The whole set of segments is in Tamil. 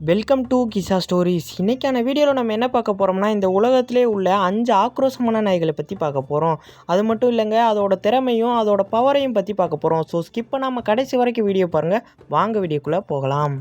Welcome to கிசா stories. இன்றைக்கான வீடியோவில் நம்ம என்ன பார்க்க போகிறோம்னா, இந்த உலகத்திலே உள்ள 5 ஆக்ரோஷமான நாய்களை பற்றி பார்க்க போகிறோம். அது மட்டும் இல்லைங்க, அதோட திறமையும் அதோட பவரையும் பற்றி பார்க்க போகிறோம். ஸோ ஸ்கிப் பண்ணாமல் கடைசி வரைக்கும் வீடியோ பாருங்கள். வாங்க வீடியோக்குள்ளே போகலாம்.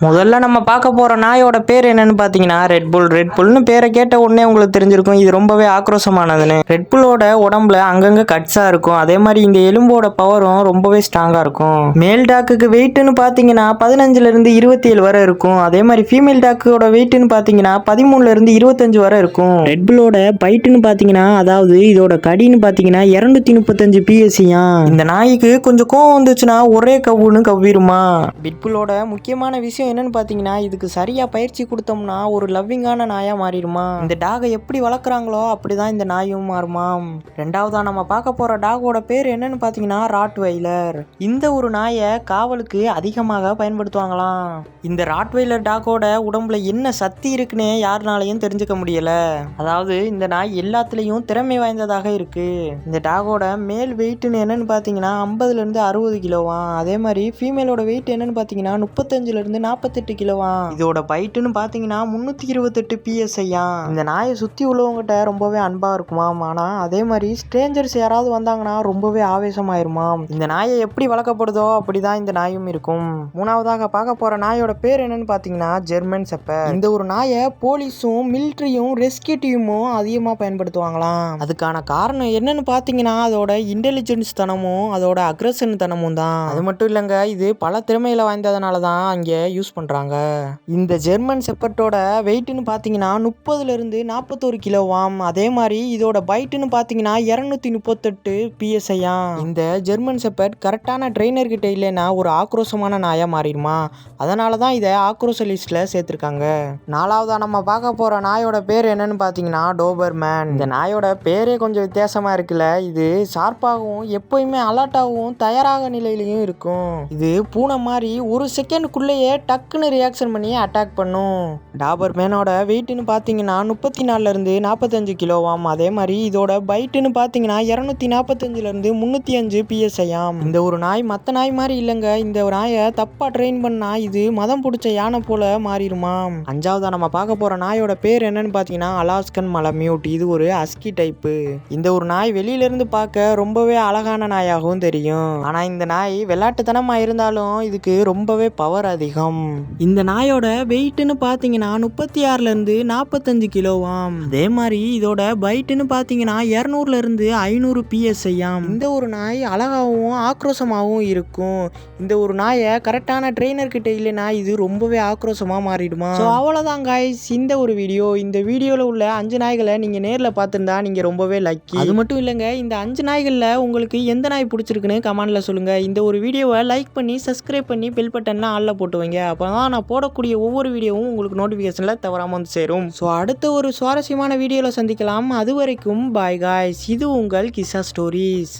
முதல்ல நம்ம பார்க்க போகிற நாயோட பேர் என்னன்னு பார்த்தீங்கன்னா ரெட்புல். ரெட்புல்னு பேரை கேட்ட உடனே உங்களுக்கு தெரிஞ்சிருக்கும் இது ரொம்பவே ஆக்ரோஷமானதுன்னு. ரெட்புல்லோட உடம்புல அங்கங்கே கட்ஸாக இருக்கும். அதே மாதிரி இந்த எலும்போட பவரும் ரொம்பவே ஸ்ட்ராங்காக இருக்கும். மேல் டாக்குக்கு வெயிட்னு பார்த்தீங்கன்னா 15லேருந்து 27 வரை இருக்கும். அதே மாதிரி ஃபீமேல் டாக்கோட வெயிட்னு பார்த்தீங்கன்னா 13லேருந்து 25 வரை இருக்கும். ரெட்புல்லோட பைட்டுன்னு பார்த்தீங்கன்னா, அதாவது இதோட கடின்னு பார்த்தீங்கன்னா 235 PSயா. இந்த நாய்க்கு கொஞ்சம் கோவம் வந்துச்சுன்னா ஒரே கவ்வுன்னு கவ்விருமா. பிட்புல்லோட முக்கியமான விஷயம் என்னன்னு பார்த்தீங்கன்னா, இதுக்கு சரியாக பயிற்சி கொடுத்தோம்னா ஒரு லவ்விங்கான நாயாக மாறிடுமா. இந்த டாகை எப்படி வளர்க்குறாங்களோ அப்படி தான் இந்த நாயும் மாறுமாம். ரெண்டாவதாக நம்ம பார்க்க போகிற டாகோட பேர் என்னன்னு பார்த்தீங்கன்னா ராட்வைலர். இந்த ஒரு நாயை காவலுக்கு அதிகமாக பயன்படுத்துவாங்களாம். இந்த ராட்வைலர் டாகோட உடம்புல என்ன சக்தி இருக்குன்னு யாருனாலையும் தெரிஞ்சுக்க முடியலை. அதாவது இந்த நாய் எல்லாத்துலேயும் திறமை வாய்ந்ததாக இருக்கு. இந்த டாகோட மேல் வெயிட்னு என்னன்னு பார்த்தீங்கன்னா 50லேருந்து 60 கிலோவாம். அதே மாதிரி ஃபீமேலோட வெயிட் என்னன்னு பார்த்தீங்கன்னா 35லேருந்து 48 கிலோவாம். இதோட பைட்டுன்னு பார்த்தீங்கன்னா 328 PSஐயா. இந்த நாயை சுற்றி உள்ளவங்ககிட்ட ரொம்பவே அன்பாக இருக்குமாம். ஆனால் அதே மாதிரி ஸ்ட்ரேஞ்சர்ஸ் யாராவது வந்தாங்கன்னா ரொம்பவே ஆவேசமாயிருமாம். இந்த நாயை எப்படி வளர்க்கப்படுதோ அப்படிதான் இந்த நாயும் இருக்கும். மூணாவதாக பார்க்க போகிற நாயோட பேர் என்னன்னு பார்த்தீங்கன்னா ஜெர்மன் ஷெப்பர்ட். இந்த ஒரு நாயை போலீஸும் மிலிட்ரியும் ரெஸ்கியூ டீமும் அதிகமாக பயன்படுத்துவாங்களாம். அதுக்கான காரணம் என்னன்னு பார்த்தீங்கன்னா அதோட இன்டெலிஜென்ஸ் தனமும் அதோட அக்ரஷன் தனமும் தான். அது மட்டும் இல்லைங்க, இது பல திறமையில வாய்ந்ததுனால தான் அங்கே யூஸ் பண்ணுறாங்க. இந்த ஜெர்மன் ஷெப்பர்டோட வெயிட்னு பார்த்தீங்கன்னா 30லேருந்து 41 கிலோவாம். அதே மாதிரி இதோட பைட்டுன்னு பார்த்தீங்கன்னா 238 PSஐயா. இந்த ஜெர்மன் ஷெப்பர்ட் கரெக்டான ட்ரெயினர் கிட்ட இல்லைன்னா ஒரு ஆக்ரோஷமான நாயாக மாறிடுமா. அதனால தான் இதை ஆக்ரோஷ லிஸ்ட்டில் சேர்த்துருக்காங்க. நாலாவதாக நம்ம பார்க்க போகிற நாயோட பேர் என்னன்னு பார்த்தீங்கன்னா டோபர்மேன். இந்த நாயோட பேரே கொஞ்சம் வித்தியாசமாக இருக்குல்ல. இது ஷார்ப்பாகவும் எப்போயுமே அலர்ட்டாகவும் தயாராக நிலையிலையும் இருக்கும். இது பூனை மாதிரி ஒரு செகண்டுக்குள்ளேயே டக்குன்னு ரியாக்ஷன் பண்ணி அட்டாக் பண்ணும். டாபர்மேனோட வெயிட்னு பார்த்தீங்கன்னா 34லேருந்து 45 கிலோவாம். அதே மாதிரி இதோட பைட்டுன்னு பார்த்தீங்கன்னா 245லேருந்து 305 PSஐயாம். இந்த ஒரு நாய் மற்ற நாய் மாதிரி இல்லைங்க. இந்த ஒரு நாயை தப்பாக ட்ரெயின் பண்ணால் இது மதம் பிடிச்ச யானை போல மாறிடுமாம். அஞ்சாவதா நம்ம பார்க்க போகிற நாயோட பேர் என்னன்னு பார்த்தீங்கன்னா அலாஸ்கன் மலமியூட். இது ஒரு அஸ்கி டைப்பு. இந்த ஒரு நாய் வெளியிலேருந்து பார்க்க ரொம்பவே அழகான நாயாகவும் தெரியும். ஆனால் இந்த நாய் விளையாட்டுத்தனமாக இருந்தாலும் இதுக்கு ரொம்பவே பவர் அதிகம். இந்த நாயோட வெயிட்னு பார்த்தீங்கன்னா 36லேருந்து 45 கிலோவாம். அதே மாதிரி இதோட பைட்டுன்னு பார்த்தீங்கன்னா 200லேருந்து 500 PSஐயாம். இந்த ஒரு நாய் அழகாகவும் ஆக்ரோஷமாகவும் இருக்கும். இந்த ஒரு நாயை கரெக்டான ட்ரெயினர் கிட்ட இல்லைன்னா இது ரொம்பவே ஆக்ரோஷமாக மாறிடுமா. ஸோ அவ்வளோதான் காய்ஸ் இந்த ஒரு வீடியோ. இந்த வீடியோவில் உள்ள 5 நாய்களை நீங்கள் நேரில் பார்த்துருந்தா நீங்கள் ரொம்பவே லக்கி. அது மட்டும் இல்லைங்க, இந்த 5 நாய்களில் உங்களுக்கு எந்த நாய் பிடிச்சிருக்குன்னு கமெண்டில் சொல்லுங்கள். இந்த ஒரு வீடியோவை லைக் பண்ணி சப்ஸ்கிரைப் பண்ணி பெல் பட்டன்லாம் ஆல்ல போட்டு வைங்க. அப்போ தான் நான் போடக்கூடிய ஒவ்வொரு வீடியோவும் உங்களுக்கு நோட்டிஃபிகேஷனில் தவறாமல் வந்து சேரும். ஸோ அடுத்த ஒரு சுவாரஸ்யமான வீடியோவில் சந்திக்கலாம். அது வரைக்கும் பாய் காய்ஸ். இது உங்கள் கிசா ஸ்டோரிஸ்.